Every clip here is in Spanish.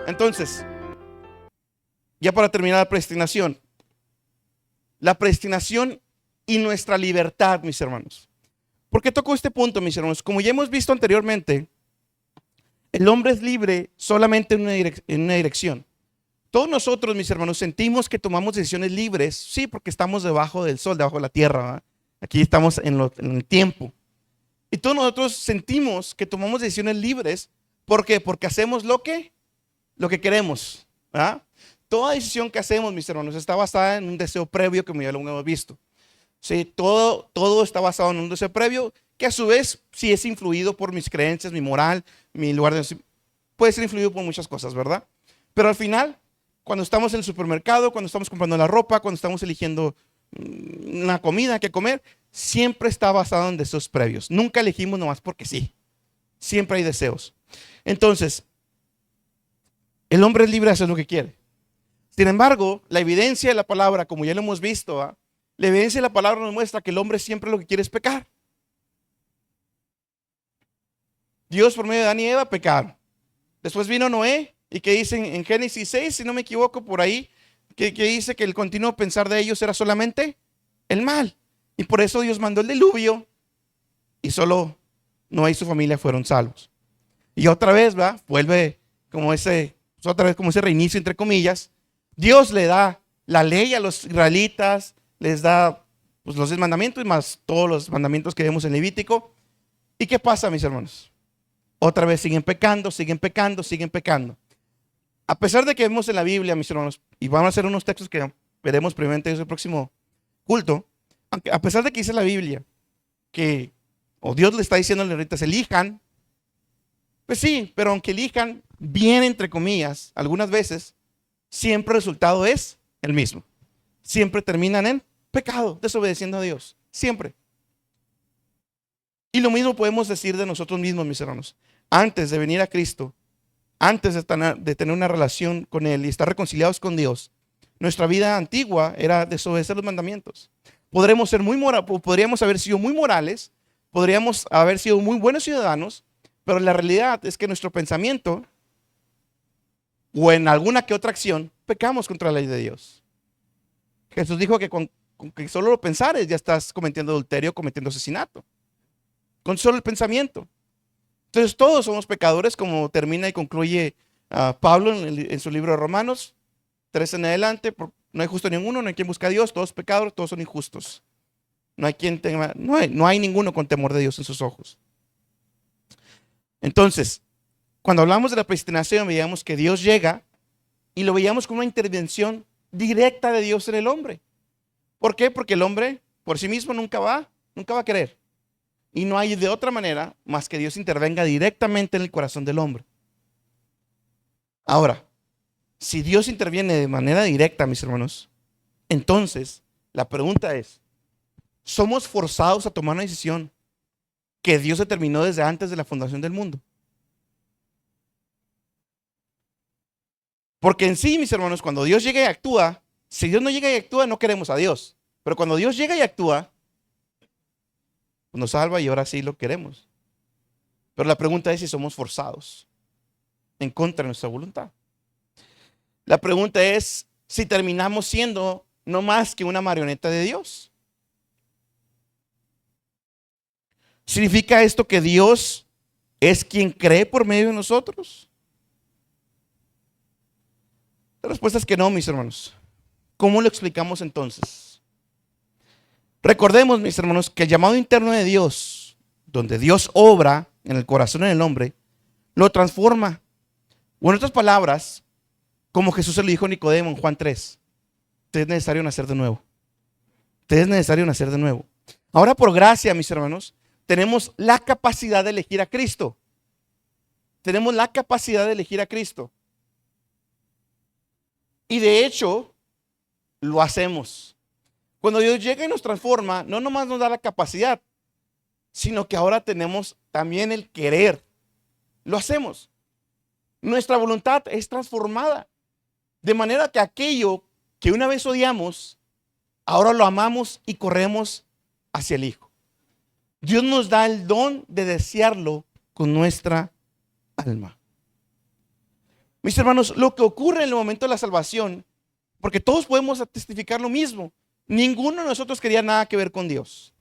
Entonces, ya para terminar la predestinación y nuestra libertad, mis hermanos. ¿Por qué toco este punto, mis hermanos? Como ya hemos visto anteriormente, el hombre es libre solamente en una dirección. Todos nosotros, mis hermanos, sentimos que tomamos decisiones libres, sí, porque estamos debajo del sol, debajo de la tierra, ¿verdad? Aquí estamos en el tiempo. Y todos nosotros sentimos que tomamos decisiones libres. ¿Por qué? Porque hacemos lo que queremos, ¿verdad? Toda decisión que hacemos, mis hermanos, está basada en un deseo previo, como ya lo hemos visto. Sí, todo está basado en un deseo previo, que a su vez sí es influido por mis creencias, mi moral, mi lugar de... Puede ser influido por muchas cosas, ¿verdad? Pero al final, cuando estamos en el supermercado, cuando estamos comprando la ropa, cuando estamos eligiendo una comida que comer, siempre está basado en deseos previos. Nunca elegimos nomás porque sí. Siempre hay deseos. Entonces, el hombre es libre de hacer lo que quiere. Sin embargo, la evidencia de la palabra, como ya lo hemos visto, ¿eh? La evidencia de la palabra nos muestra que el hombre siempre lo que quiere es pecar. Dios por medio de Adán y Eva pecaron. Después vino Noé y que dice en Génesis 6, si no me equivoco, por ahí, que dice que el continuo pensar de ellos era solamente el mal. Y por eso Dios mandó el diluvio y solo Noé y su familia fueron salvos. Y otra vez, ¿va? Vuelve otra vez como ese reinicio entre comillas. Dios le da la ley a los israelitas, les da pues, los 10 mandamientos y más todos los mandamientos que vemos en Levítico. ¿Y qué pasa, mis hermanos? Otra vez siguen pecando, siguen pecando, siguen pecando. A pesar de que vemos en la Biblia, mis hermanos, y vamos a hacer unos textos que veremos previamente en el próximo culto, a pesar de que dice la Biblia que, o Dios le está diciendo a los israelitas, elijan, pues sí, pero aunque elijan bien entre comillas, algunas veces, siempre el resultado es el mismo. Siempre terminan en pecado, desobedeciendo a Dios. Siempre. Y lo mismo podemos decir de nosotros mismos, mis hermanos. Antes de venir a Cristo, antes de tener una relación con Él y estar reconciliados con Dios, nuestra vida antigua era desobedecer los mandamientos. Podríamos haber sido muy morales, podríamos haber sido muy buenos ciudadanos, pero la realidad es que nuestro pensamiento o en alguna que otra acción pecamos contra la ley de Dios. Jesús dijo que con que solo lo pensares ya estás cometiendo adulterio, cometiendo asesinato. Con solo el pensamiento. Entonces todos somos pecadores, como termina y concluye Pablo en su libro de Romanos 3 en adelante. No hay justo ninguno, no hay quien busque a Dios, todos pecadores, todos son injustos. No hay ninguno con temor de Dios en sus ojos. Entonces, cuando hablamos de la predestinación, veíamos que Dios llega y lo veíamos como una intervención directa de Dios en el hombre. ¿Por qué? Porque el hombre por sí mismo nunca va a querer. Y no hay de otra manera más que Dios intervenga directamente en el corazón del hombre. Ahora, si Dios interviene de manera directa, mis hermanos, entonces la pregunta es, ¿somos forzados a tomar una decisión que Dios determinó desde antes de la fundación del mundo? Porque en sí, mis hermanos, cuando Dios llega y actúa, si Dios no llega y actúa, no queremos a Dios. Pero cuando Dios llega y actúa, pues nos salva y ahora sí lo queremos. Pero la pregunta es si somos forzados en contra de nuestra voluntad. La pregunta es si terminamos siendo no más que una marioneta de Dios. ¿Significa esto que Dios es quien cree por medio de nosotros? La respuesta es que no, mis hermanos. ¿Cómo lo explicamos entonces? Recordemos, mis hermanos, que el llamado interno de Dios, donde Dios obra en el corazón del hombre, lo transforma. O en otras palabras, como Jesús se lo dijo a Nicodemo en Juan 3, te es necesario nacer de nuevo. Te es necesario nacer de nuevo. Ahora, por gracia, mis hermanos, tenemos la capacidad de elegir a Cristo. Tenemos la capacidad de elegir a Cristo. Y de hecho, lo hacemos. Cuando Dios llega y nos transforma, no nomás nos da la capacidad, sino que ahora tenemos también el querer. Lo hacemos. Nuestra voluntad es transformada. De manera que aquello que una vez odiamos, ahora lo amamos y corremos hacia el Hijo. Dios nos da el don de desearlo con nuestra alma. Mis hermanos, lo que ocurre en el momento de la salvación, porque todos podemos testificar lo mismo, ninguno de nosotros quería nada que ver con Dios.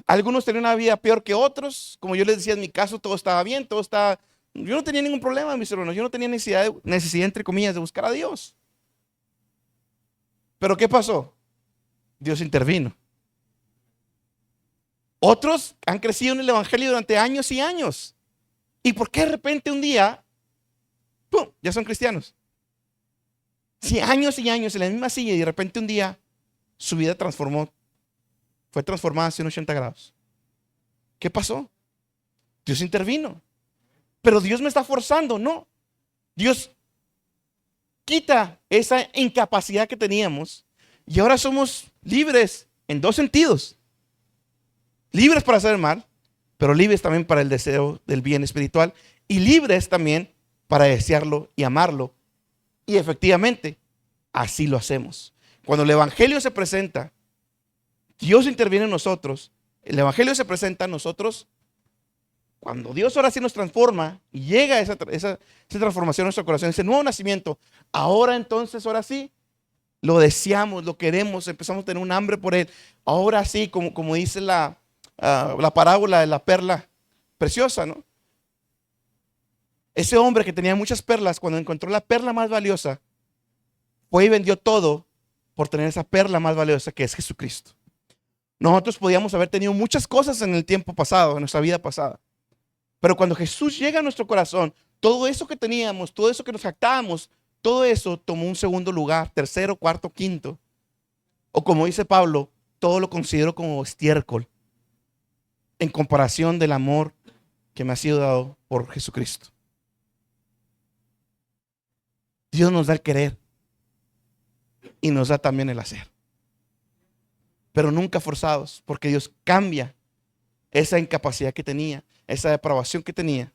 Algunos tenían una vida peor que otros, como yo les decía, en mi caso todo estaba bien, yo no tenía ningún problema, mis hermanos, yo no tenía necesidad entre comillas de buscar a Dios. Pero ¿qué pasó? Dios intervino. Otros han crecido en el evangelio durante años y años. ¿Y por qué de repente un día, ¡pum!, ya son cristianos? Si años y años en la misma silla y de repente un día su vida fue transformada a 180 grados. ¿Qué pasó? Dios intervino. Pero Dios me está forzando, no. Dios quita esa incapacidad que teníamos y ahora somos libres en dos sentidos. Libres para hacer el mal, pero libres también para el deseo del bien espiritual y libres también para desearlo y amarlo. Y efectivamente, así lo hacemos. Cuando el evangelio se presenta, Dios interviene en nosotros. El evangelio se presenta a nosotros. Cuando Dios ahora sí nos transforma y llega esa transformación en nuestro corazón, ese nuevo nacimiento, ahora entonces, ahora sí, lo deseamos, lo queremos, empezamos a tener un hambre por Él. Ahora sí, como dice la parábola de la perla preciosa, ¿no? Ese hombre que tenía muchas perlas, cuando encontró la perla más valiosa, fue y vendió todo por tener esa perla más valiosa que es Jesucristo. Nosotros podíamos haber tenido muchas cosas en el tiempo pasado, en nuestra vida pasada. Pero cuando Jesús llega a nuestro corazón, todo eso que teníamos, todo eso que nos jactábamos, todo eso tomó un segundo lugar, tercero, cuarto, quinto. O como dice Pablo, todo lo considero como estiércol en comparación del amor que me ha sido dado por Jesucristo. Dios nos da el querer y nos da también el hacer. Pero nunca forzados, porque Dios cambia esa incapacidad que tenía, esa depravación que tenía,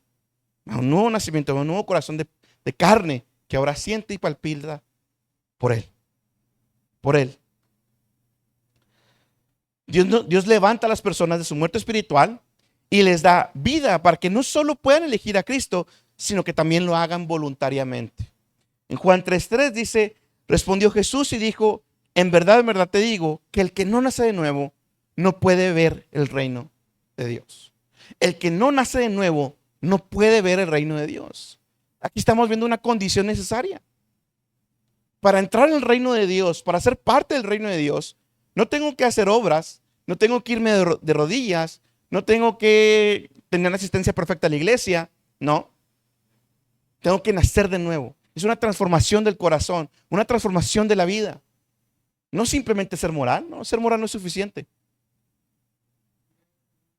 a un nuevo nacimiento, a un nuevo corazón de carne que ahora siente y palpita por Él. Por Él. Dios levanta a las personas de su muerte espiritual y les da vida para que no solo puedan elegir a Cristo, sino que también lo hagan voluntariamente. En Juan 3:3 dice, respondió Jesús y dijo, en verdad te digo que el que no nace de nuevo no puede ver el reino de Dios. El que no nace de nuevo no puede ver el reino de Dios. Aquí estamos viendo una condición necesaria. Para entrar en el reino de Dios, para ser parte del reino de Dios, no tengo que hacer obras, no tengo que irme de rodillas, no tengo que tener una asistencia perfecta a la iglesia, no. Tengo que nacer de nuevo. Es una transformación del corazón, una transformación de la vida. No simplemente ser moral, no, ser moral no es suficiente.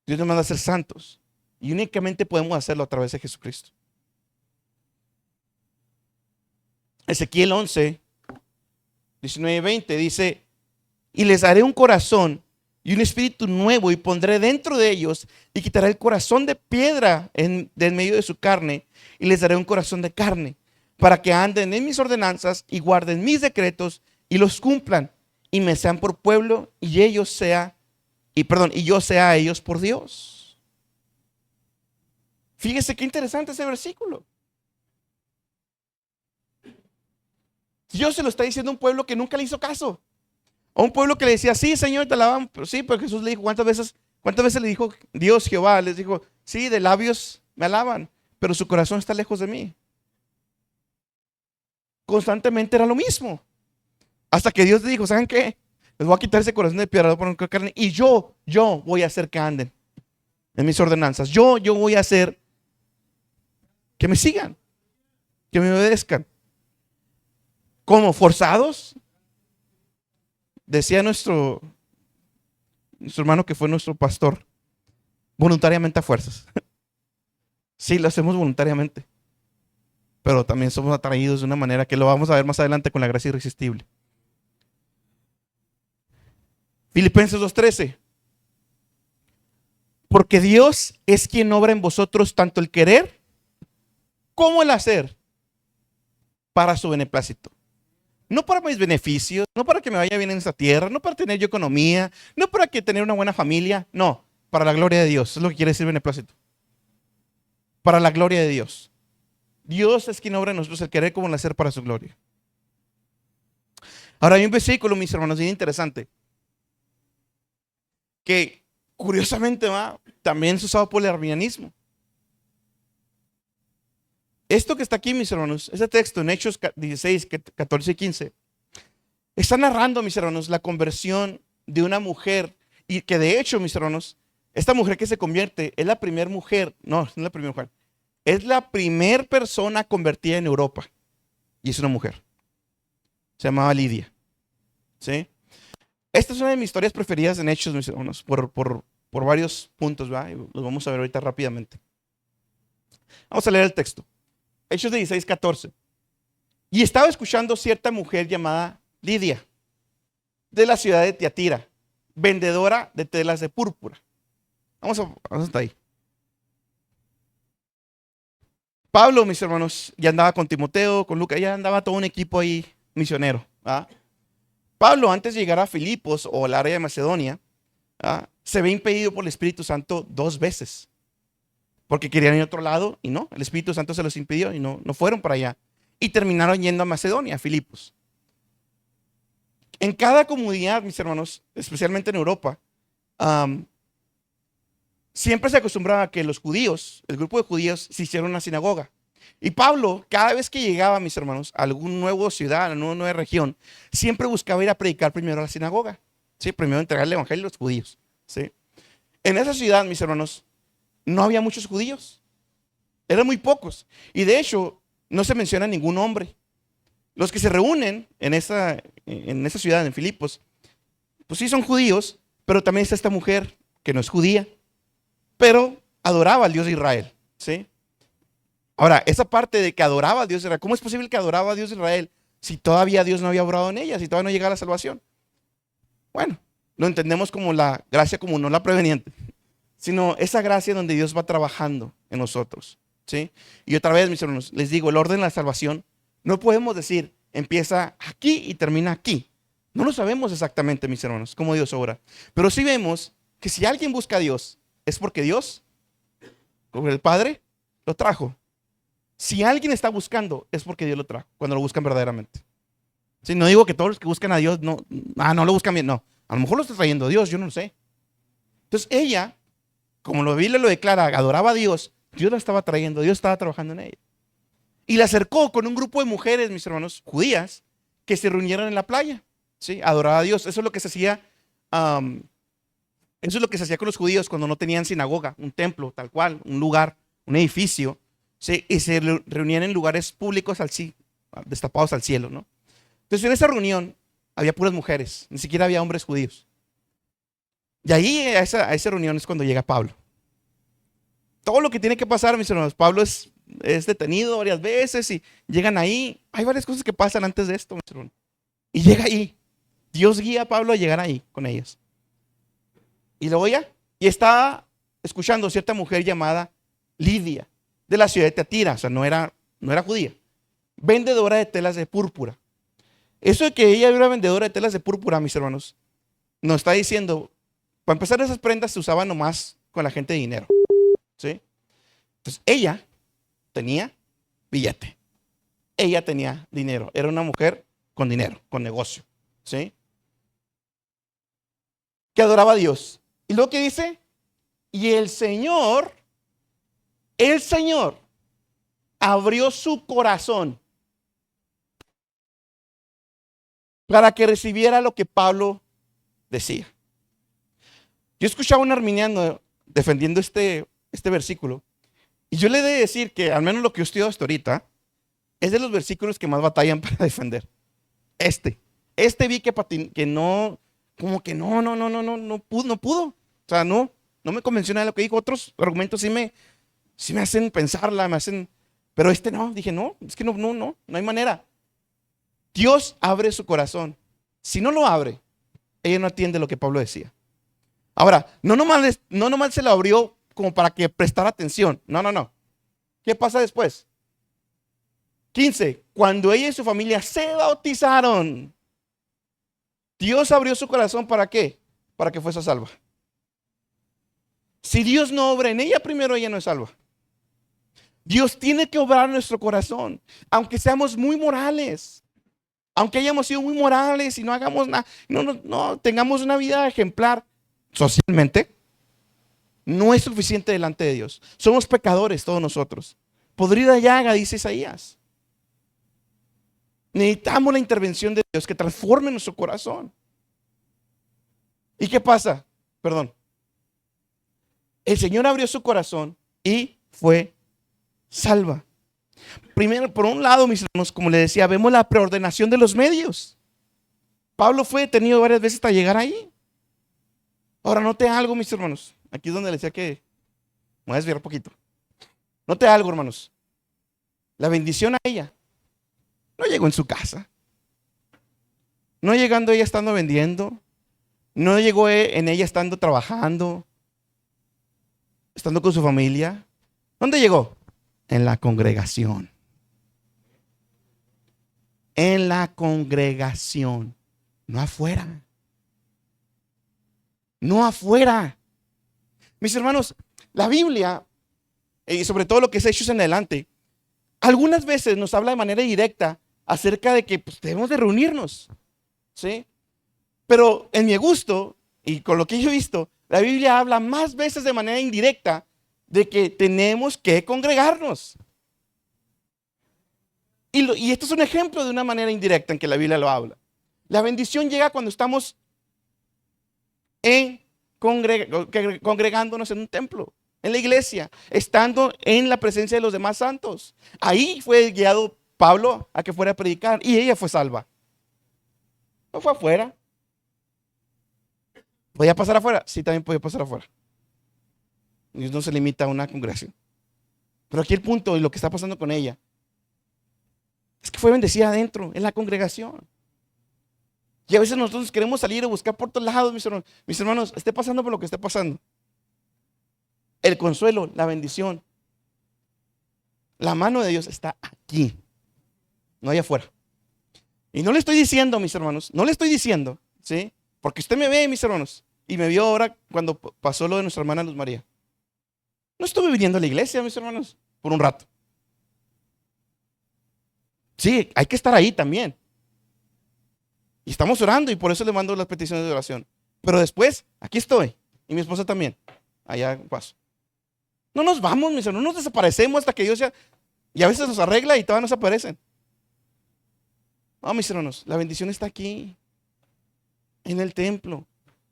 Dios nos manda a ser santos y únicamente podemos hacerlo a través de Jesucristo. Ezequiel 11, 19 y 20 dice, y les haré un corazón y un espíritu nuevo y pondré dentro de ellos y quitaré el corazón de piedra de en medio de su carne y les daré un corazón de carne para que anden en mis ordenanzas y guarden mis decretos y los cumplan y me sean por pueblo y yo sea a ellos por Dios. Fíjese qué interesante ese versículo. Dios se lo está diciendo a un pueblo que nunca le hizo caso. A un pueblo que le decía, sí, Señor, te alabamos. Pero sí, pero Jesús le dijo, ¿cuántas veces le dijo Dios, Jehová? Les dijo, sí, de labios me alaban, pero su corazón está lejos de mí. Constantemente era lo mismo. Hasta que Dios le dijo, ¿saben qué? Les voy a quitar ese corazón de piedra por carne y yo voy a hacer que anden en mis ordenanzas. Yo voy a hacer que me sigan, que me obedezcan. ¿Cómo? ¿Forzados? Decía nuestro hermano que fue nuestro pastor, voluntariamente a fuerzas. Sí, lo hacemos voluntariamente, pero también somos atraídos de una manera que lo vamos a ver más adelante con la gracia irresistible. Filipenses 2:13. Porque Dios es quien obra en vosotros tanto el querer como el hacer para su beneplácito. No para mis beneficios, no para que me vaya bien en esta tierra, no para tener yo economía, no para que tener una buena familia, no, para la gloria de Dios. Es lo que quiere decir beneplácito. Para la gloria de Dios. Dios es quien obra en nosotros el querer como el hacer para su gloria. Ahora hay un versículo, mis hermanos, bien interesante, que curiosamente también es usado por el arminianismo. Esto que está aquí, mis hermanos, ese texto en Hechos 16, 14 y 15, está narrando, mis hermanos, la conversión de una mujer, y que de hecho, mis hermanos, esta mujer que se convierte es la primera mujer, no es la primera mujer, es la primera persona convertida en Europa, y es una mujer. Se llamaba Lidia. ¿Sí? Esta es una de mis historias preferidas en Hechos, mis hermanos, por varios puntos, ¿va? Y los vamos a ver ahorita rápidamente. Vamos a leer el texto. Hechos 16, 14. Y estaba escuchando cierta mujer llamada Lidia, de la ciudad de Tiatira, vendedora de telas de púrpura. Vamos hasta ahí. Pablo, mis hermanos, ya andaba con Timoteo, con Lucas, ya andaba todo un equipo ahí misionero. ¿Va? Pablo, antes de llegar a Filipos o al área de Macedonia, se ve impedido por el Espíritu Santo 2 veces. Porque querían ir a otro lado y no, el Espíritu Santo se los impidió y no fueron para allá. Y terminaron yendo a Macedonia, a Filipos. En cada comunidad, mis hermanos, especialmente en Europa, siempre se acostumbraba a que los judíos, el grupo de judíos, se hicieron una sinagoga. Y Pablo, cada vez que llegaba, mis hermanos, a alguna nueva ciudad, a una nueva región, siempre buscaba ir a predicar primero a la sinagoga. ¿Sí? Primero entregar el evangelio a los judíos. ¿Sí? En esa ciudad, mis hermanos, no había muchos judíos. Eran muy pocos. Y de hecho, no se menciona ningún hombre. Los que se reúnen en esa ciudad, en Filipos, pues sí son judíos, pero también está esta mujer que no es judía, pero adoraba al Dios de Israel. ¿Sí? Ahora, esa parte de que adoraba a Dios de Israel, ¿cómo es posible que adoraba a Dios de Israel si todavía Dios no había obrado en ella, si todavía no llegaba la salvación? Bueno, lo entendemos como la gracia común, no la preveniente, sino esa gracia donde Dios va trabajando en nosotros. ¿Sí? Y otra vez, mis hermanos, les digo, el orden de la salvación, no podemos decir, empieza aquí y termina aquí. No lo sabemos exactamente, mis hermanos, cómo Dios obra. Pero sí vemos que si alguien busca a Dios, es porque Dios, como el Padre, lo trajo. Si alguien está buscando, es porque Dios lo trajo, cuando lo buscan verdaderamente. ¿Sí? No digo que todos los que buscan a Dios no lo buscan bien, no. A lo mejor lo está trayendo Dios, yo no lo sé. Entonces ella, como la Biblia lo declara, adoraba a Dios, Dios la estaba trayendo, Dios estaba trabajando en ella. Y la acercó con un grupo de mujeres, mis hermanos, judías, que se reunieron en la playa. ¿Sí? Adoraba a Dios. Eso es lo que se hacía. Eso es lo que se hacía con los judíos cuando no tenían sinagoga, un templo, tal cual, un lugar, un edificio. ¿Sí? Y se reunían en lugares públicos destapados al cielo, ¿no? Entonces en esa reunión había puras mujeres, ni siquiera había hombres judíos. Y ahí a esa reunión es cuando llega Pablo. Todo lo que tiene que pasar, mis hermanos, Pablo es detenido varias veces y llegan ahí. Hay varias cosas que pasan antes de esto, mis hermanos. Y llega ahí. Dios guía a Pablo a llegar ahí con ellas. Y luego ya, y está escuchando a cierta mujer llamada Lidia, de la ciudad de Tiatira, o sea, no era judía, vendedora de telas de púrpura. Eso de que ella era vendedora de telas de púrpura, mis hermanos, nos está diciendo, para empezar, esas prendas se usaban nomás con la gente de dinero. ¿Sí? Entonces ella tenía billete, ella tenía dinero, era una mujer con dinero, con negocio. ¿Sí? Que adoraba a Dios. Y luego que dice, y el Señor abrió su corazón para que recibiera lo que Pablo decía. Yo escuchaba a un arminiano defendiendo este versículo, y yo le he de decir que, al menos lo que yo estudio hasta ahorita, es de los versículos que más batallan para defender. Este vi que no, como que no pudo. O sea, no me convenció nada de lo que dijo. Otros argumentos sí me hacen pensarla, pero no, dije, no, es que no hay manera. Dios abre su corazón. Si no lo abre, ella no atiende lo que Pablo decía. Ahora, no nomás se lo abrió como para que prestara atención. No. ¿Qué pasa después? 15. Cuando ella y su familia se bautizaron, Dios abrió su corazón, ¿para qué? Para que fuese salva. Si Dios no obra en ella primero, ella no es salva. Dios tiene que obrar en nuestro corazón, aunque seamos muy morales, aunque hayamos sido muy morales y no hagamos nada, no tengamos una vida ejemplar socialmente, no es suficiente delante de Dios. Somos pecadores todos nosotros. Podrida llaga, dice Isaías. Necesitamos la intervención de Dios que transforme nuestro corazón. ¿Y qué pasa? Perdón. El Señor abrió su corazón y fue salva. Primero, por un lado, mis hermanos, como le decía, vemos la preordenación de los medios. Pablo fue detenido varias veces hasta llegar ahí. Ahora, note algo, mis hermanos. Aquí es donde le decía que me voy a desviar un poquito. Note algo, hermanos. La bendición a ella no llegó en su casa. No llegando ella estando vendiendo. No llegó en ella estando trabajando, estando con su familia. ¿Dónde llegó? En la congregación. En la congregación. No afuera. No afuera. Mis hermanos, la Biblia, y sobre todo lo que es Hechos en adelante, algunas veces nos habla de manera directa acerca de que pues, debemos de reunirnos. ¿Sí? Pero en mi gusto, y con lo que yo he visto, la Biblia habla más veces de manera indirecta de que tenemos que congregarnos. Y esto es un ejemplo de una manera indirecta en que la Biblia lo habla. La bendición llega cuando estamos congregándonos en un templo, en la iglesia, estando en la presencia de los demás santos. Ahí fue guiado Pablo a que fuera a predicar y ella fue salva. No fue afuera. ¿Podía pasar afuera? Sí, también podía pasar afuera. Dios no se limita a una congregación. Pero aquí el punto y lo que está pasando con ella es que fue bendecida adentro, en la congregación. Y a veces nosotros queremos salir a buscar por todos lados, mis hermanos. Mis hermanos, esté pasando por lo que esté pasando. El consuelo, la bendición, la mano de Dios está aquí, no allá afuera. Y no le estoy diciendo, mis hermanos, no le estoy diciendo, ¿sí? Porque usted me ve, mis hermanos, y me vio ahora cuando pasó lo de nuestra hermana Luz María. No estuve viniendo a la iglesia, mis hermanos, por un rato. Sí, hay que estar ahí también. Y estamos orando y por eso le mando las peticiones de oración. Pero después, aquí estoy. Y mi esposa también. Allá paso. No nos vamos, mis hermanos, no nos desaparecemos hasta que Dios sea. Y a veces nos arregla y todavía nos aparecen. No, mis hermanos, la bendición está aquí. En el templo.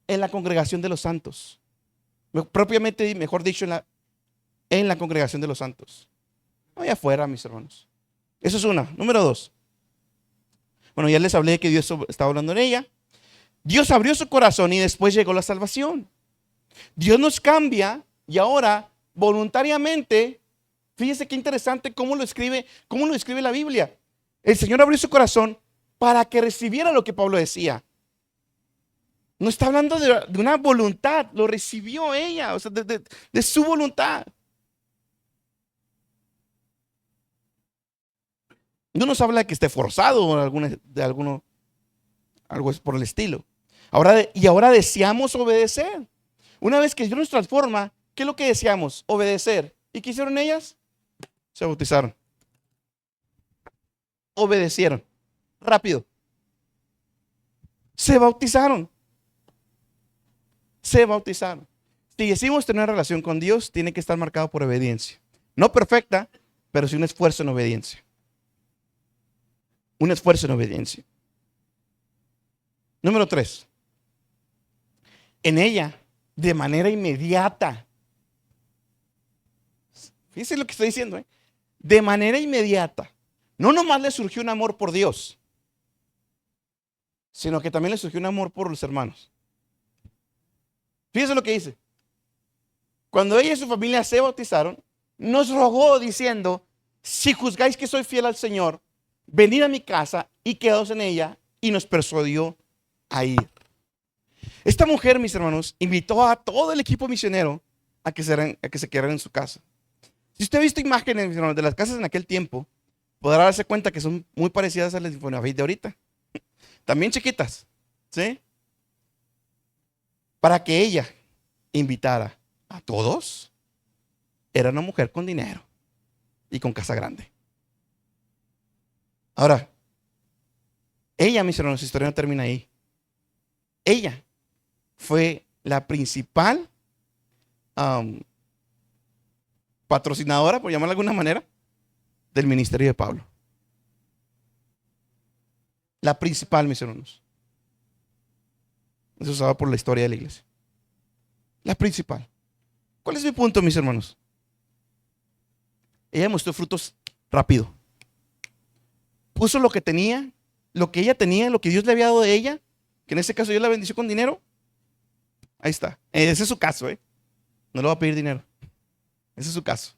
En la congregación de los santos. Propiamente, mejor dicho, en la congregación de los santos. No allá afuera, mis hermanos. Eso es una. Número dos. Bueno, ya les hablé que Dios estaba hablando en ella. Dios abrió su corazón y después llegó la salvación. Dios nos cambia y ahora voluntariamente, fíjese qué interesante cómo lo escribe la Biblia. El Señor abrió su corazón para que recibiera lo que Pablo decía. No está hablando de una voluntad, lo recibió ella, o sea, de su voluntad. No nos habla de que esté forzado o algo por el estilo. Ahora deseamos obedecer. Una vez que Dios nos transforma, ¿qué es lo que deseamos? Obedecer. ¿Y qué hicieron ellas? Se bautizaron. Obedecieron. Rápido. Se bautizaron. Se bautizaron. Si decimos tener una relación con Dios, tiene que estar marcado por obediencia. No perfecta, pero sí un esfuerzo en obediencia. Un esfuerzo en obediencia. Número 3. En ella, de manera inmediata. Fíjense lo que estoy diciendo, ¿eh? De manera inmediata. No nomás le surgió un amor por Dios, sino que también le surgió un amor por los hermanos. Fíjense lo que dice. Cuando ella y su familia se bautizaron, nos rogó diciendo: si juzgáis que soy fiel al Señor, venid a mi casa y quedaos en ella, y nos persuadió a ir. Esta mujer, mis hermanos, invitó a todo el equipo misionero a que se quedaran en su casa. Si usted ha visto imágenes, mis hermanos, de las casas en aquel tiempo, podrá darse cuenta que son muy parecidas a las de ahorita. También chiquitas, ¿sí? Para que ella invitara a todos, era una mujer con dinero. y con casa grande. Ahora, ella, mis hermanos, su historia no termina ahí. Ella fue la principal patrocinadora, por llamarla de alguna manera, del ministerio de Pablo. La principal, mis hermanos. Eso se va por la historia de la iglesia. La principal. ¿Cuál es mi punto, mis hermanos? Ella mostró frutos rápido. Puso lo que tenía, lo que ella tenía, lo que Dios le había dado de ella, que en este caso Dios la bendició con dinero. Ahí está. Ese es su caso, ¿eh? No le va a pedir dinero. Ese es su caso.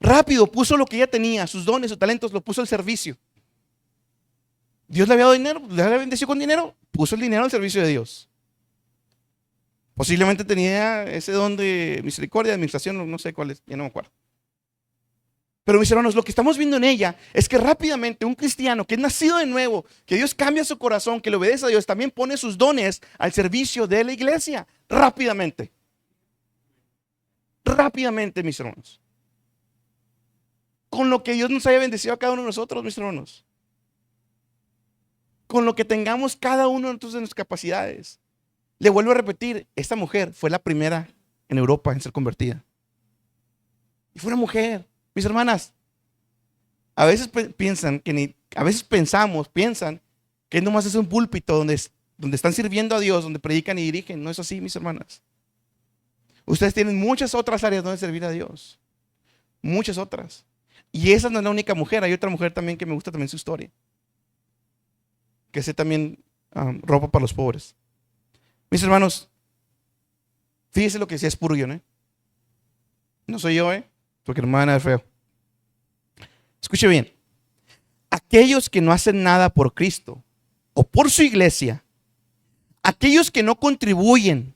Rápido puso lo que ella tenía, sus dones, sus talentos, lo puso al servicio. Dios le había dado dinero, le había bendecido con dinero, puso el dinero al servicio de Dios. Posiblemente tenía ese don de misericordia, de administración, no sé cuál es, ya no me acuerdo. Pero mis hermanos, lo que estamos viendo en ella es que rápidamente un cristiano que es nacido de nuevo, que Dios cambia su corazón, que le obedece a Dios, también pone sus dones al servicio de la iglesia. Rápidamente. Rápidamente, mis hermanos. Con lo que Dios nos haya bendecido a cada uno de nosotros, mis hermanos. Con lo que tengamos cada uno de nosotros en nuestras capacidades. Le vuelvo a repetir, esta mujer fue la primera en Europa en ser convertida. Y fue una mujer. Mis hermanas, a veces piensan piensan que nomás es un púlpito donde están sirviendo a Dios, donde predican y dirigen. No es así, mis hermanas. Ustedes tienen muchas otras áreas donde servir a Dios. Muchas otras. Y esa no es la única mujer. Hay otra mujer también que me gusta también su historia. Que hace también ropa para los pobres. Mis hermanos, fíjese lo que decía Spurgeon, ¿eh? No soy yo, porque no me van a ver feo. Escuche bien. Aquellos que no hacen nada por Cristo o por su iglesia, aquellos que no contribuyen,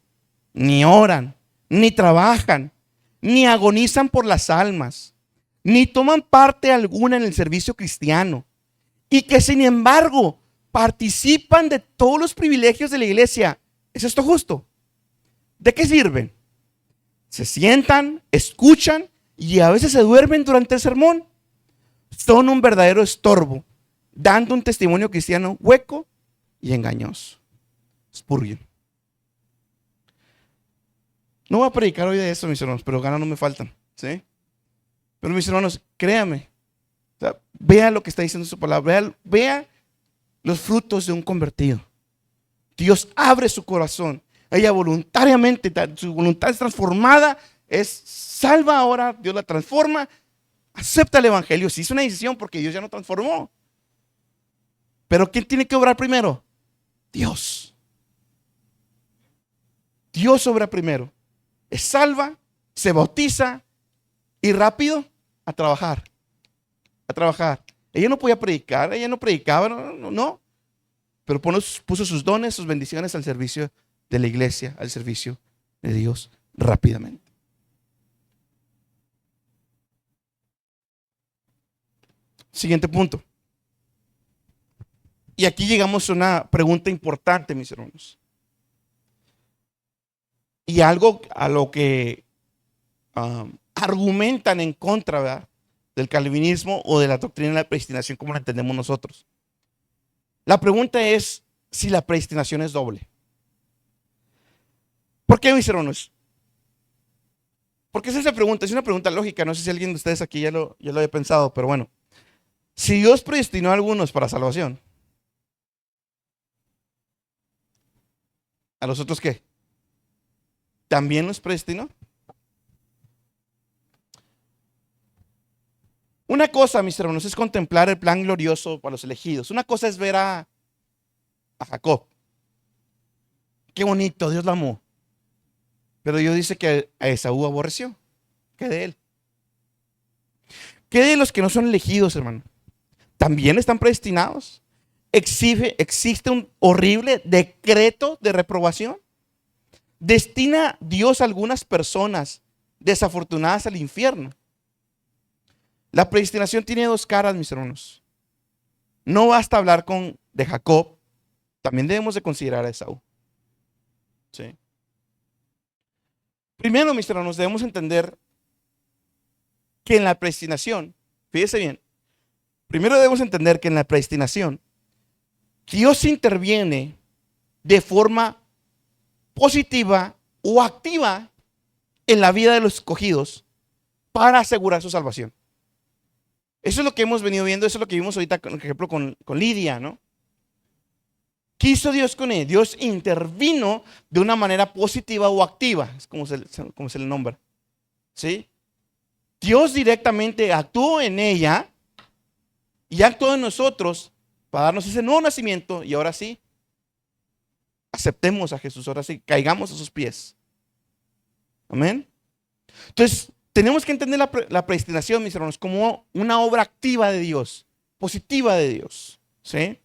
ni oran, ni trabajan, ni agonizan por las almas, ni toman parte alguna en el servicio cristiano, y que sin embargo participan de todos los privilegios de la iglesia, ¿es esto justo? ¿De qué sirven? Se sientan, escuchan y a veces se duermen durante el sermón. Son un verdadero estorbo, dando un testimonio cristiano hueco y engañoso. Spurgeon. No voy a predicar hoy de eso, mis hermanos, pero ganas no me faltan, ¿sí? Pero mis hermanos, créame, vea lo que está diciendo su palabra, vea los frutos de un convertido. Dios abre su corazón. Ella voluntariamente, su voluntad es transformada, es salva ahora, Dios la transforma, acepta el evangelio. Sí, hizo una decisión porque Dios ya no transformó. Pero ¿quién tiene que obrar primero? Dios. Dios obra primero. Es salva, se bautiza y rápido a trabajar. A trabajar. Ella no podía predicar, ella no predicaba, no. Pero puso sus dones, sus bendiciones al servicio de la iglesia, al servicio de Dios rápidamente. Siguiente punto. Y aquí llegamos a una pregunta importante, mis hermanos. Y algo a lo que argumentan en contra, ¿verdad?, del calvinismo o de la doctrina de la predestinación como la entendemos nosotros. La pregunta es si la predestinación es doble. ¿Por qué, mis hermanos? Porque esa es la pregunta, es una pregunta lógica. No sé si alguien de ustedes aquí ya lo había pensado, pero bueno. Si Dios predestinó a algunos para salvación, ¿a los otros qué? ¿También los predestinó? Una cosa, mis hermanos, es contemplar el plan glorioso para los elegidos. Una cosa es ver a Jacob. Qué bonito, Dios lo amó. Pero Dios dice que a Esaú aborreció. ¿Qué de él? ¿Qué de los que no son elegidos, hermano? ¿También están predestinados? ¿Existe un horrible decreto de reprobación? ¿Destina Dios a algunas personas desafortunadas al infierno? La predestinación tiene dos caras, mis hermanos. No basta hablar de Jacob, también debemos de considerar a Esaú. ¿Sí? Primero, mis hermanos, debemos entender que en la predestinación, fíjese bien, primero debemos entender que en la predestinación, Dios interviene de forma positiva o activa en la vida de los escogidos para asegurar su salvación. Eso es lo que hemos venido viendo, eso es lo que vimos ahorita, por ejemplo, con Lidia, ¿no? ¿Qué hizo Dios con ella? Dios intervino de una manera positiva o activa, es como se le nombra, ¿sí? Dios directamente actuó en ella y actuó en nosotros para darnos ese nuevo nacimiento y ahora sí, aceptemos a Jesús, ahora sí, caigamos a sus pies. Amén. Entonces, tenemos que entender la predestinación, mis hermanos, como una obra activa de Dios, positiva de Dios, ¿sí?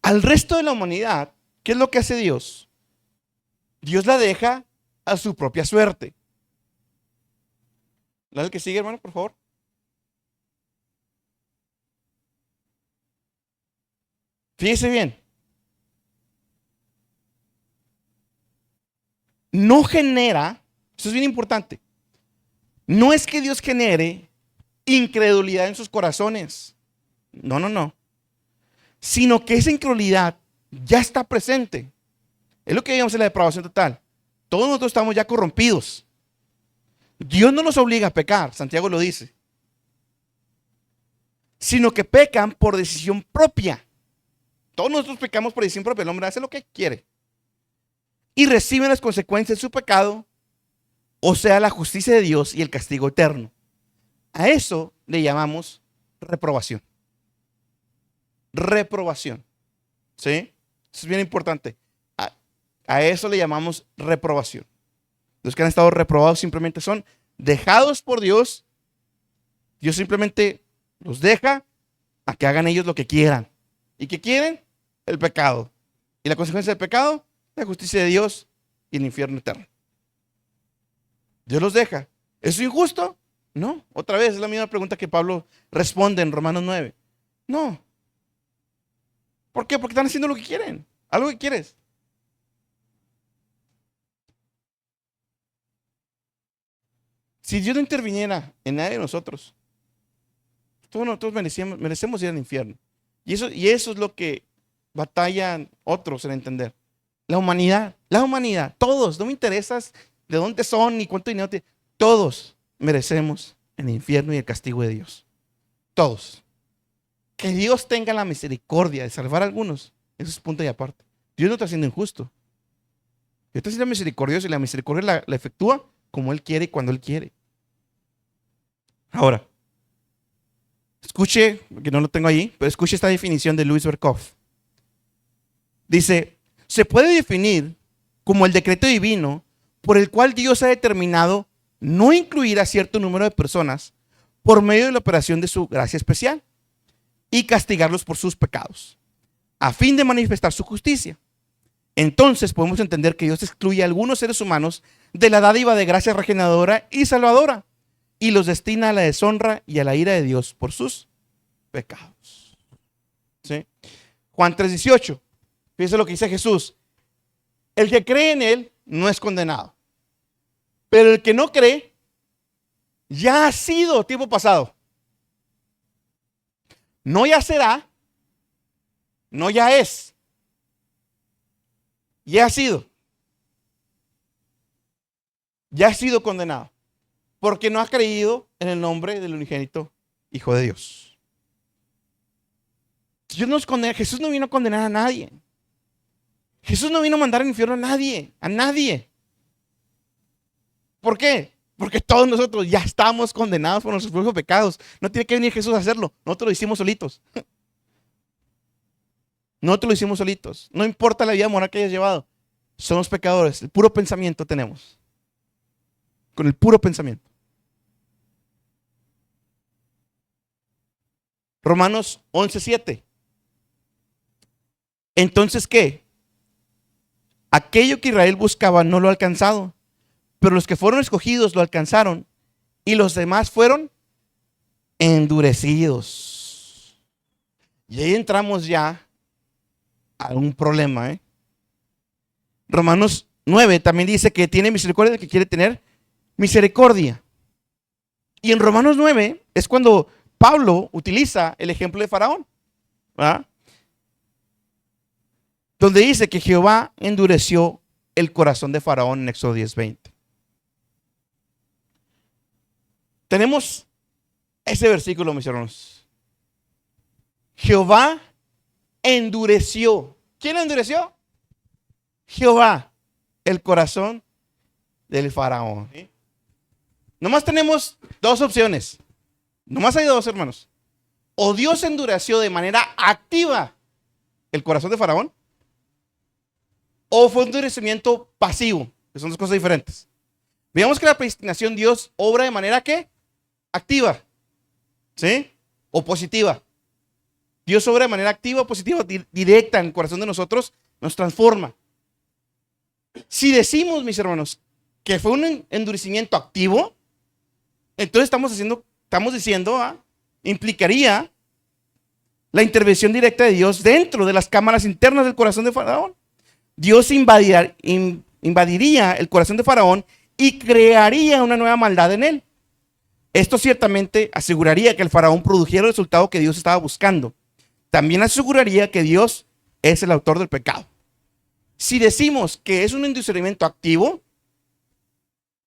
Al resto de la humanidad, ¿qué es lo que hace Dios? Dios la deja a su propia suerte. ¿La que sigue, hermano, por favor? Fíjese bien. No genera, esto es bien importante, no es que Dios genere incredulidad en sus corazones. No, no, no. Sino que esa incredulidad ya está presente. Es lo que llamamos la depravación total. Todos nosotros estamos ya corrompidos. Dios no nos obliga a pecar, Santiago lo dice. Sino que pecan por decisión propia. Todos nosotros pecamos por decisión propia. El hombre hace lo que quiere. Y reciben las consecuencias de su pecado, o sea, la justicia de Dios y el castigo eterno. A eso le llamamos reprobación. Reprobación. ¿Sí? Eso es bien importante. A eso le llamamos reprobación. Los que han estado reprobados simplemente son dejados por Dios. Dios simplemente los deja a que hagan ellos lo que quieran. ¿Y qué quieren? El pecado. ¿Y la consecuencia del pecado? La justicia de Dios y el infierno eterno. Dios los deja. ¿Es injusto? No. Otra vez es la misma pregunta que Pablo responde en Romanos 9. No. ¿Por qué? Porque están haciendo lo que quieren. Algo que quieres. Si Dios no interviniera en nadie de nosotros, todos nosotros merecemos ir al infierno. Y eso es lo que batallan otros en entender. La humanidad, todos, no me interesas de dónde son ni cuánto dinero tienen. Todos merecemos el infierno y el castigo de Dios. Todos. Que Dios tenga la misericordia de salvar a algunos, eso es punto y aparte. Dios no está siendo injusto. Dios está siendo misericordioso y la misericordia la efectúa como Él quiere y cuando Él quiere. Ahora, escuche, que no lo tengo ahí, pero escuche esta definición de Louis Berkhoff. Dice, se puede definir como el decreto divino por el cual Dios ha determinado no incluir a cierto número de personas por medio de la operación de su gracia especial y castigarlos por sus pecados, a fin de manifestar su justicia. Entonces podemos entender que Dios excluye a algunos seres humanos de la dádiva de gracia regeneradora y salvadora y los destina a la deshonra y a la ira de Dios por sus pecados. ¿Sí? Juan 3:18. Fíjense lo que dice Jesús. El que cree en Él no es condenado. Pero el que no cree ya ha sido tiempo pasado. No ya será, no ya es. Ya ha sido. Ya ha sido condenado. Porque no ha creído en el nombre del unigénito Hijo de Dios. Dios nos condena. Jesús no vino a condenar a nadie. Jesús no vino a mandar al infierno a nadie. A nadie. ¿Por qué? Porque todos nosotros ya estamos condenados por nuestros propios pecados. No tiene que venir Jesús a hacerlo. Nosotros lo hicimos solitos. Nosotros lo hicimos solitos. No importa la vida moral que hayas llevado. Somos pecadores. El puro pensamiento tenemos. Con el puro pensamiento. Romanos 11:7. Entonces, ¿qué? Aquello que Israel buscaba no lo ha alcanzado, pero los que fueron escogidos lo alcanzaron y los demás fueron endurecidos. Y ahí entramos ya a un problema. Romanos 9 también dice que tiene misericordia del que quiere tener misericordia. Y en Romanos 9 es cuando Pablo utiliza el ejemplo de Faraón, ¿verdad? Donde dice que Jehová endureció el corazón de Faraón en Éxodo 10:20. Tenemos ese versículo, mis hermanos. Jehová endureció. ¿Quién endureció? Jehová, el corazón del Faraón. ¿Sí? Nomás tenemos dos opciones. Nomás hay dos, hermanos. O Dios endureció de manera activa el corazón de Faraón, o fue un endurecimiento pasivo, que son dos cosas diferentes. Veamos que la predestinación Dios obra de manera ¿qué? Activa, ¿sí? O positiva. Dios obra de manera activa o positiva, directa en el corazón de nosotros, nos transforma. Si decimos, mis hermanos, que fue un endurecimiento activo, entonces estamos diciendo, implicaría la intervención directa de Dios dentro de las cámaras internas del corazón de Faraón. Dios invadiría el corazón de Faraón y crearía una nueva maldad en él. Esto ciertamente aseguraría que el Faraón produjera el resultado que Dios estaba buscando. También aseguraría que Dios es el autor del pecado. Si decimos que es un endurecimiento activo,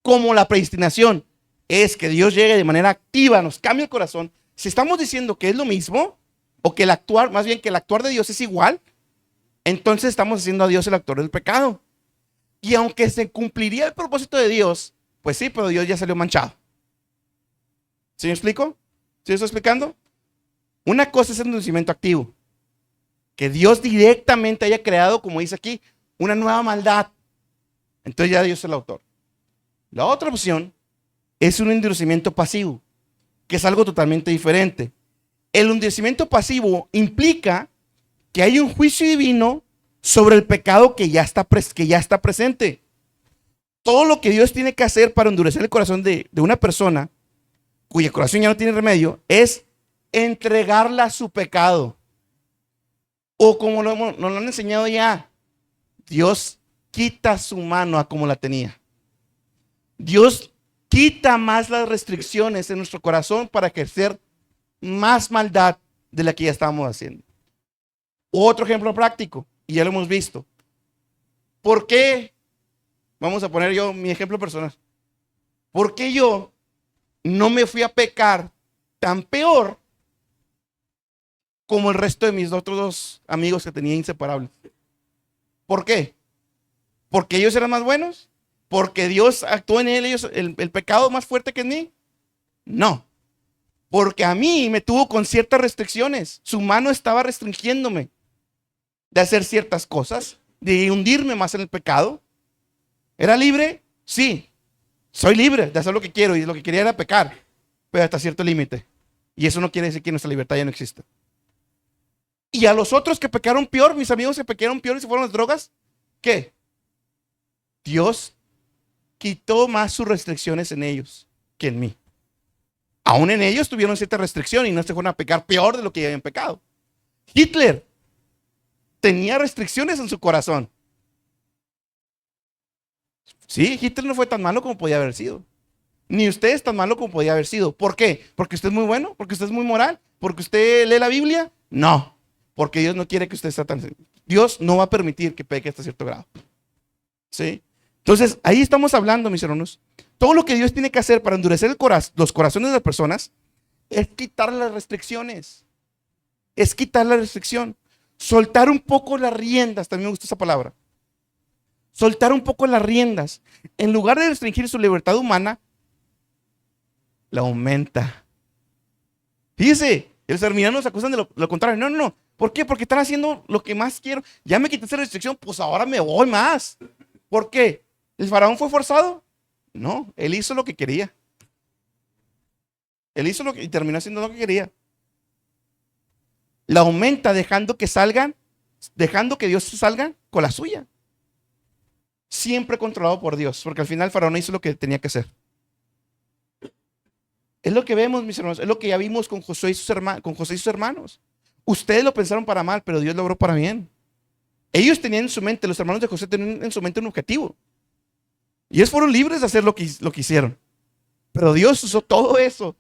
como la predestinación es que Dios llegue de manera activa, nos cambie el corazón, si estamos diciendo que es lo mismo, o que el actuar, más bien que el actuar de Dios es igual, entonces estamos haciendo a Dios el autor del pecado. Y aunque se cumpliría el propósito de Dios, pues sí, pero Dios ya salió manchado. ¿Sí me explico? ¿Sí me estoy explicando? Una cosa es el endurecimiento activo, que Dios directamente haya creado, como dice aquí, una nueva maldad. Entonces ya Dios es el autor. La otra opción es un endurecimiento pasivo, que es algo totalmente diferente. El endurecimiento pasivo implica que hay un juicio divino sobre el pecado que ya está presente. Todo lo que Dios tiene que hacer para endurecer el corazón de una persona cuyo corazón ya no tiene remedio es entregarla a su pecado. O como nos lo han enseñado ya, Dios quita su mano a como la tenía. Dios quita más las restricciones en nuestro corazón para ejercer más maldad de la que ya estábamos haciendo. Otro ejemplo práctico, y ya lo hemos visto. ¿Por qué? Vamos a poner yo mi ejemplo personal. ¿Por qué yo no me fui a pecar tan peor como el resto de mis otros dos amigos que tenía inseparables? ¿Por qué? ¿Porque ellos eran más buenos? ¿Porque Dios actuó en ellos el pecado más fuerte que en mí? No. Porque a mí me tuvo con ciertas restricciones. Su mano estaba restringiéndome de hacer ciertas cosas, de hundirme más en el pecado. ¿Era libre? Sí. Soy libre de hacer lo que quiero, y lo que quería era pecar, pero hasta cierto límite. Y eso no quiere decir que nuestra libertad ya no exista. Y a los otros que pecaron peor, mis amigos que pecaron peor y se fueron las drogas, ¿qué? Dios quitó más sus restricciones en ellos que en mí. Aún en ellos tuvieron cierta restricción y no se fueron a pecar peor de lo que ya habían pecado. Hitler tenía restricciones en su corazón. Sí, Hitler no fue tan malo como podía haber sido. Ni usted es tan malo como podía haber sido. ¿Por qué? ¿Porque usted es muy bueno? ¿Porque usted es muy moral? ¿Porque usted lee la Biblia? No, porque Dios no quiere que usted sea tan... Dios no va a permitir que peque hasta cierto grado. ¿Sí? Entonces, ahí estamos hablando, mis hermanos. Todo lo que Dios tiene que hacer para endurecer los corazones de las personas es quitar las restricciones. Es quitar la restricción. Soltar un poco las riendas. También me gusta esa palabra. Soltar un poco las riendas. En lugar de restringir su libertad humana, la aumenta. Fíjese, los arminianos acusan de lo contrario. No, no, no. ¿Por qué? Porque están haciendo lo que más quiero. Ya me quité esa restricción, pues ahora me voy más. ¿Por qué? ¿El faraón fue forzado? No, él hizo lo que quería. Él hizo lo que y terminó haciendo lo que quería. La aumenta dejando que Dios se salga con la suya. Siempre controlado por Dios, porque al final el faraón hizo lo que tenía que hacer. Es lo que vemos, mis hermanos, es lo que ya vimos con Josué y sus hermanos. Ustedes lo pensaron para mal, pero Dios lo obró para bien. Ellos tenían en su mente, los hermanos de José tenían en su mente un objetivo. Y ellos fueron libres de hacer lo que hicieron. Pero Dios usó todo eso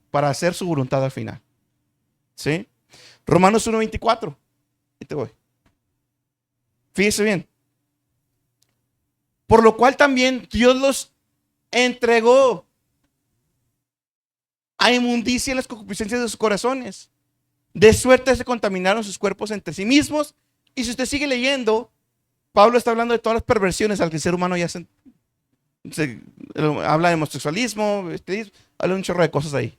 para hacer su voluntad al final. ¿Sí? Romanos 1:24. Ahí te voy. Fíjese bien. Por lo cual también Dios los entregó a inmundicia en las concupiscencias de sus corazones. De suerte se contaminaron sus cuerpos entre sí mismos. Y si usted sigue leyendo, Pablo está hablando de todas las perversiones al que el ser humano ya habla de homosexualismo, habla un chorro de cosas ahí.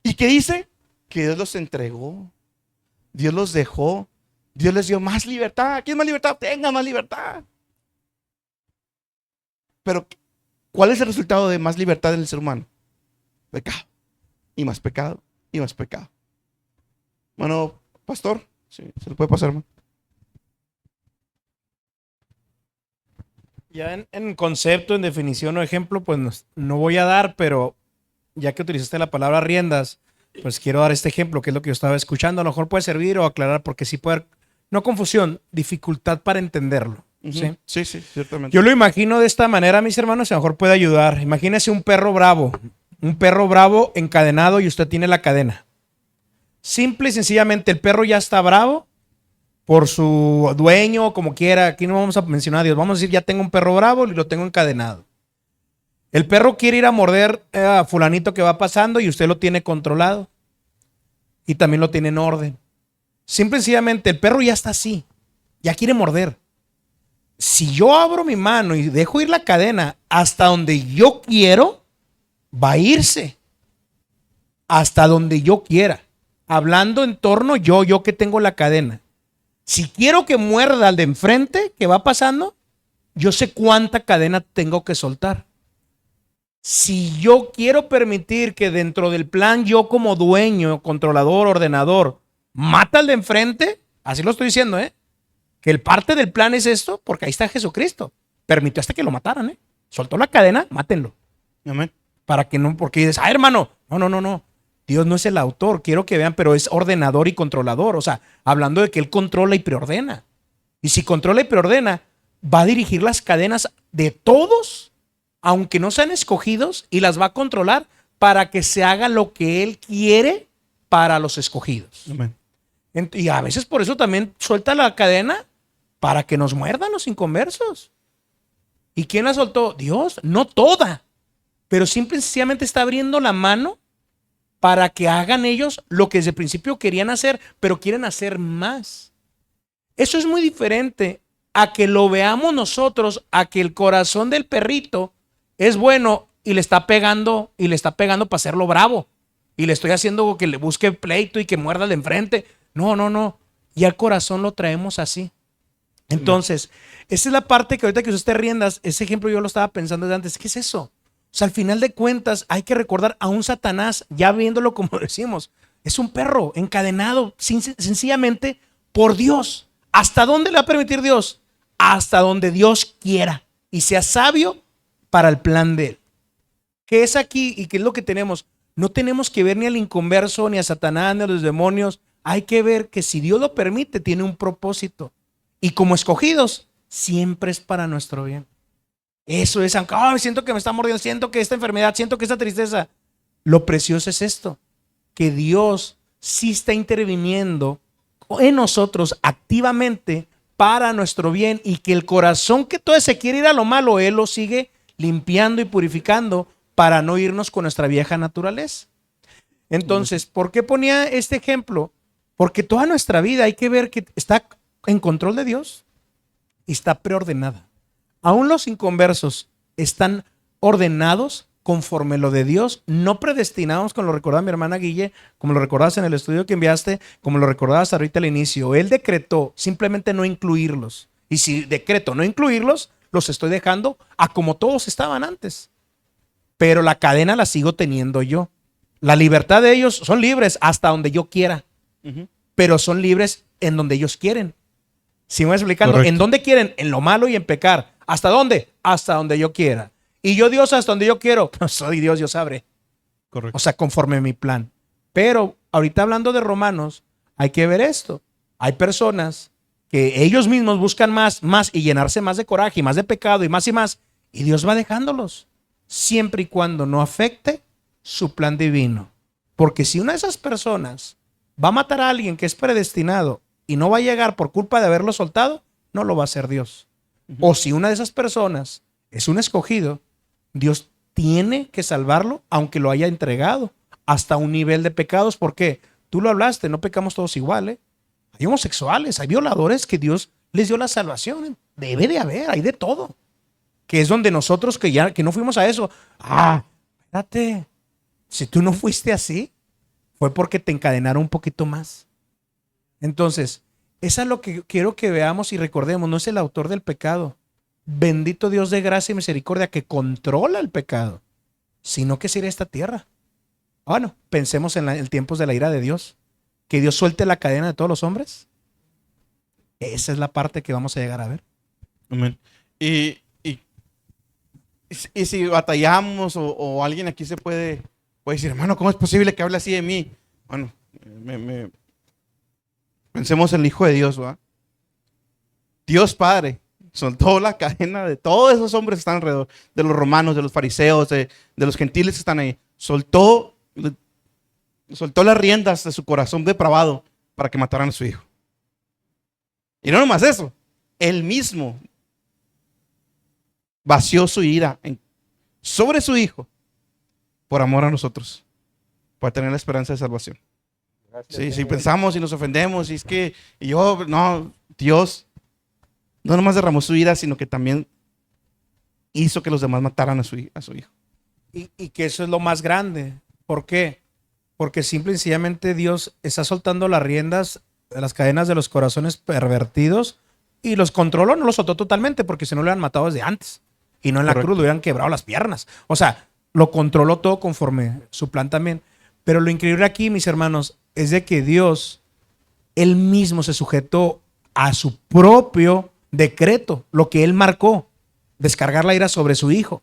¿Y qué dice? Que Dios los entregó, Dios los dejó, Dios les dio más libertad. ¿Quién más libertad? Tenga más libertad. Pero, ¿cuál es el resultado de más libertad en el ser humano? Pecado. Y más pecado. Y más pecado. Bueno, pastor, sí, se le puede pasar, hermano. Ya en concepto, en definición o ejemplo, pues no voy a dar, pero ya que utilizaste la palabra riendas, pues quiero dar este ejemplo, que es lo que yo estaba escuchando. A lo mejor puede servir o aclarar, porque sí puede haber, no confusión, dificultad para entenderlo. ¿Sí? Sí, ciertamente. Yo lo imagino de esta manera, mis hermanos, a lo mejor puede ayudar. Imagínese un perro bravo encadenado y usted tiene la cadena. Simple y sencillamente el perro ya está bravo por su dueño, como quiera. Aquí no vamos a mencionar a Dios, vamos a decir ya tengo un perro bravo y lo tengo encadenado. El perro quiere ir a morder a fulanito que va pasando y usted lo tiene controlado y también lo tiene en orden. Simple y sencillamente el perro ya está así, ya quiere morder. Si yo abro mi mano y dejo ir la cadena hasta donde yo quiero, va a irse hasta donde yo quiera. Hablando en torno yo que tengo la cadena. Si quiero que muerda al de enfrente que va pasando, yo sé cuánta cadena tengo que soltar. Si yo quiero permitir que dentro del plan yo como dueño, controlador, ordenador, mata al de enfrente, así lo estoy diciendo, que el parte del plan es esto, porque ahí está Jesucristo. Permitió hasta que lo mataran, soltó la cadena, mátenlo. Amén. Para que no, porque dices, hermano, no. Dios no es el autor, quiero que vean, pero es ordenador y controlador. O sea, hablando de que Él controla y preordena. Y si controla y preordena, va a dirigir las cadenas de todos, aunque no sean escogidos, y las va a controlar para que se haga lo que Él quiere para los escogidos. Amén. Y a veces por eso también suelta la cadena para que nos muerdan los inconversos. ¿Y quién la soltó? Dios, no toda, pero simple y sencillamente está abriendo la mano para que hagan ellos lo que desde el principio querían hacer, pero quieren hacer más. Eso es muy diferente a que lo veamos nosotros, a que el corazón del perrito es bueno y le está pegando para hacerlo bravo. Y le estoy haciendo que le busque pleito y que muerda de enfrente. No. Ya el corazón lo traemos así. Entonces, esa es la parte que ahorita que usted riendas, ese ejemplo yo lo estaba pensando desde antes. ¿Qué es eso? O sea, al final de cuentas hay que recordar a un Satanás, ya viéndolo como decimos, es un perro encadenado sencillamente por Dios. ¿Hasta dónde le va a permitir Dios? Hasta donde Dios quiera y sea sabio para el plan de Él. ¿Qué es aquí y qué es lo que tenemos? No tenemos que ver ni al inconverso, ni a Satanás, ni a los demonios. Hay que ver que si Dios lo permite, tiene un propósito. Y como escogidos, siempre es para nuestro bien. Eso es, aunque siento que me está mordiendo, siento que esta enfermedad, siento que esta tristeza. Lo precioso es esto, que Dios sí está interviniendo en nosotros activamente para nuestro bien y que el corazón que todo se quiere ir a lo malo, Él lo sigue limpiando y purificando para no irnos con nuestra vieja naturaleza. Entonces, ¿por qué ponía este ejemplo? Porque toda nuestra vida hay que ver que está en control de Dios y está preordenada. Aún los inconversos están ordenados conforme lo de Dios, no predestinados, como lo recordaba mi hermana Guille, como lo recordabas en el estudio que enviaste, como lo recordabas ahorita al inicio. Él decretó simplemente no incluirlos. Y si decreto no incluirlos, los estoy dejando a como todos estaban antes. Pero la cadena la sigo teniendo yo. La libertad de ellos, son libres hasta donde yo quiera, pero son libres en donde ellos quieren. ¿Sí me voy explicando? Correcto. ¿En dónde quieren? En lo malo y en pecar. ¿Hasta dónde? Hasta donde yo quiera. Y yo, Dios, hasta donde yo quiero. Pues soy Dios, yo sabré. Correcto. O sea, conforme a mi plan. Pero ahorita hablando de Romanos, hay que ver esto. Hay personas que ellos mismos buscan más y llenarse más de coraje y más de pecado y más. Y Dios va dejándolos. siempre y cuando no afecte su plan divino. Porque si una de esas personas va a matar a alguien que es predestinado y no va a llegar por culpa de haberlo soltado, no lo va a hacer Dios. O si una de esas personas es un escogido, Dios tiene que salvarlo aunque lo haya entregado hasta un nivel de pecados. ¿Por qué? Tú lo hablaste, no pecamos todos igual, ¿eh? Hay homosexuales, hay violadores que Dios les dio la salvación. Debe de haber, hay de todo. Que es donde nosotros que no fuimos a eso. Espérate. Si tú no fuiste así, fue porque te encadenaron un poquito más. Entonces, eso es lo que quiero que veamos y recordemos. No es el autor del pecado. Bendito Dios de gracia y misericordia que controla el pecado, sino que sería esta tierra. Bueno, pensemos en el tiempos de la ira de Dios. Que Dios suelte la cadena de todos los hombres. Esa es la parte que vamos a llegar a ver. Amén. Y si batallamos o alguien aquí se puede decir, hermano, ¿cómo es posible que hable así de mí? Bueno, pensemos en el Hijo de Dios, ¿verdad? Dios Padre soltó la cadena de todos esos hombres que están alrededor, de los romanos, de los fariseos, de los gentiles que están ahí. Soltó las riendas de su corazón depravado para que mataran a su hijo. Y no nomás eso, él mismo vació su ira sobre su hijo por amor a nosotros, para tener la esperanza de salvación. Sí, si pensamos y nos ofendemos, y es que Dios no nomás derramó su ira, sino que también hizo que los demás mataran a su hijo. Y que eso es lo más grande. ¿Por qué? Porque simple y sencillamente Dios está soltando las riendas de las cadenas de los corazones pervertidos y los controló, no los soltó totalmente, porque si no lo hubieran matado desde antes. Y no en la cruz, le hubieran quebrado las piernas. O sea, lo controló todo conforme su plan también. Pero lo increíble aquí, mis hermanos, es de que Dios, él mismo se sujetó a su propio decreto, lo que él marcó, descargar la ira sobre su hijo.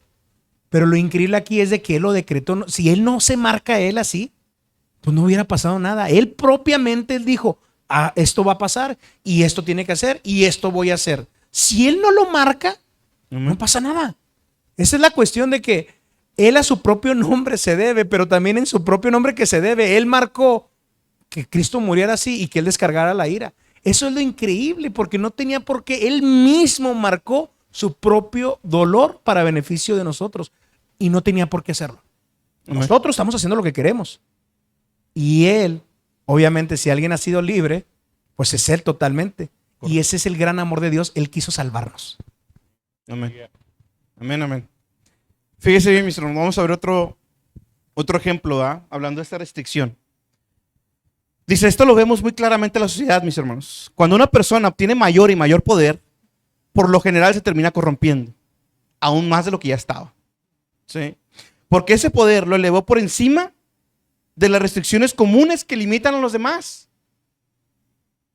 Pero lo increíble aquí es de que él lo decretó. Si él no se marca a él así, pues no hubiera pasado nada. Él propiamente él dijo, esto va a pasar y esto tiene que hacer y esto voy a hacer. Si él no lo marca, no pasa nada. Esa es la cuestión de que él a su propio nombre se debe, pero también en su propio nombre que se debe, él marcó que Cristo muriera así y que él descargara la ira. Eso es lo increíble, porque no tenía por qué. Él mismo marcó su propio dolor para beneficio de nosotros y no tenía por qué hacerlo. Nosotros estamos haciendo lo que queremos. Y él, obviamente, si alguien ha sido libre, pues es él totalmente. Y ese es el gran amor de Dios. Él quiso salvarnos. Amén. Amén, amén. Fíjese bien, mis hermanos, vamos a ver otro ejemplo, hablando de esta restricción. Dice, esto lo vemos muy claramente en la sociedad, mis hermanos. Cuando una persona obtiene mayor y mayor poder, por lo general se termina corrompiendo, aún más de lo que ya estaba. ¿Sí? Porque ese poder lo elevó por encima de las restricciones comunes que limitan a los demás.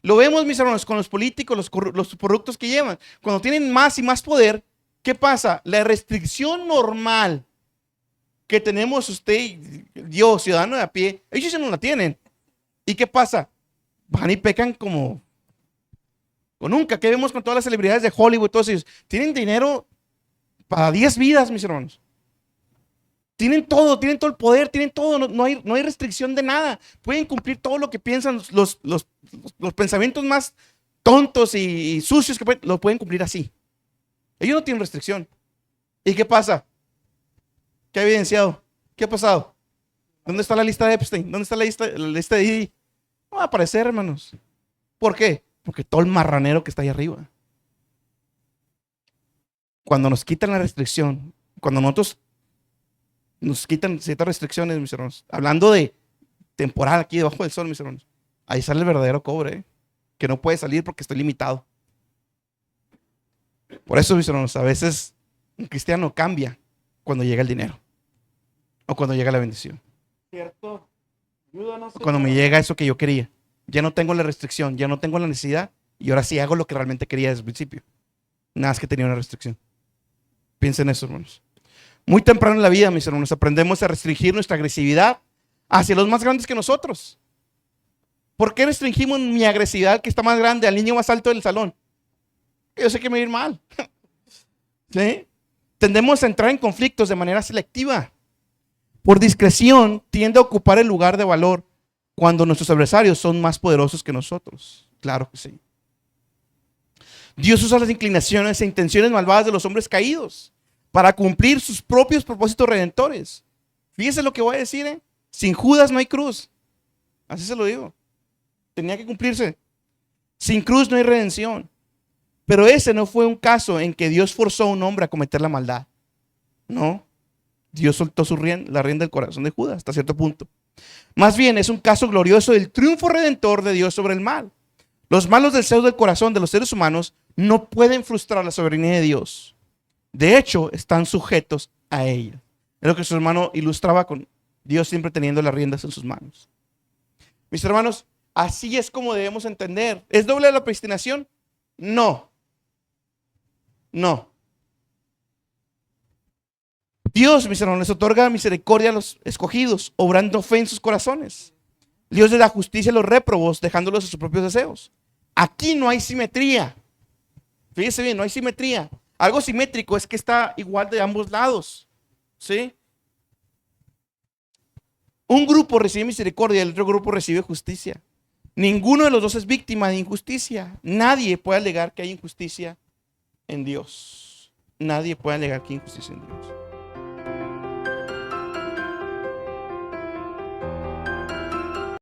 Lo vemos, mis hermanos, con los políticos, los corruptos que llevan. Cuando tienen más y más poder, ¿qué pasa? La restricción normal que tenemos usted y yo, ciudadano de a pie, ellos ya no la tienen. ¿Y qué pasa? Van y pecan como nunca. ¿Qué vemos con todas las celebridades de Hollywood? Todos ellos tienen dinero para 10 vidas, mis hermanos. Tienen todo el poder, tienen todo, no hay restricción de nada. Pueden cumplir todo lo que piensan, los pensamientos más tontos y sucios que lo pueden cumplir así. Ellos no tienen restricción. ¿Y qué pasa? ¿Qué ha evidenciado? ¿Qué ha pasado? ¿Dónde está la lista de Epstein? ¿Dónde está la lista de Didi? No va a aparecer, hermanos. ¿Por qué? Porque todo el marranero que está ahí arriba. Cuando nos quitan la restricción, cuando nosotros nos quitan ciertas restricciones, mis hermanos, hablando de temporal aquí debajo del sol, mis hermanos, ahí sale el verdadero cobre, que no puede salir porque estoy limitado. Por eso, mis hermanos, a veces un cristiano cambia cuando llega el dinero o cuando llega la bendición. ¿Cierto? Ayúdanos. Cuando me llega eso que yo quería, ya no tengo la restricción, ya no tengo la necesidad y ahora sí hago lo que realmente quería desde el principio. Nada más que tenía una restricción. Piensen en eso, hermanos. Muy temprano en la vida, mis hermanos, aprendemos a restringir nuestra agresividad hacia los más grandes que nosotros. ¿Por qué restringimos mi agresividad que está más grande al niño más alto del salón? Yo sé que me va a ir mal. ¿Sí? Tendemos a entrar en conflictos de manera selectiva. Por discreción, tiende a ocupar el lugar de valor cuando nuestros adversarios son más poderosos que nosotros. Claro que sí. Dios usa las inclinaciones e intenciones malvadas de los hombres caídos para cumplir sus propios propósitos redentores. Fíjese lo que voy a decir, ¿eh? Sin Judas no hay cruz. Así se lo digo. Tenía que cumplirse. Sin cruz no hay redención. Pero ese no fue un caso en que Dios forzó a un hombre a cometer la maldad. No. Dios soltó la rienda del corazón de Judas hasta cierto punto. Más bien es un caso glorioso del triunfo redentor de Dios sobre el mal. Los malos deseos del corazón de los seres humanos no pueden frustrar la soberanía de Dios. De hecho, están sujetos a ella. Es lo que su hermano ilustraba con Dios siempre teniendo las riendas en sus manos. Mis hermanos, así es como debemos entender. ¿Es doble la predestinación? No. No. Dios, mis hermanos, les otorga misericordia a los escogidos, obrando fe en sus corazones. Dios le da justicia a los réprobos, dejándolos a sus propios deseos. Aquí no hay simetría. Fíjese bien, no hay simetría. Algo simétrico es que está igual de ambos lados. ¿Sí? Un grupo recibe misericordia y el otro grupo recibe justicia. Ninguno de los dos es víctima de injusticia. Nadie puede alegar que hay injusticia en Dios. Nadie puede alegar que hay injusticia en Dios.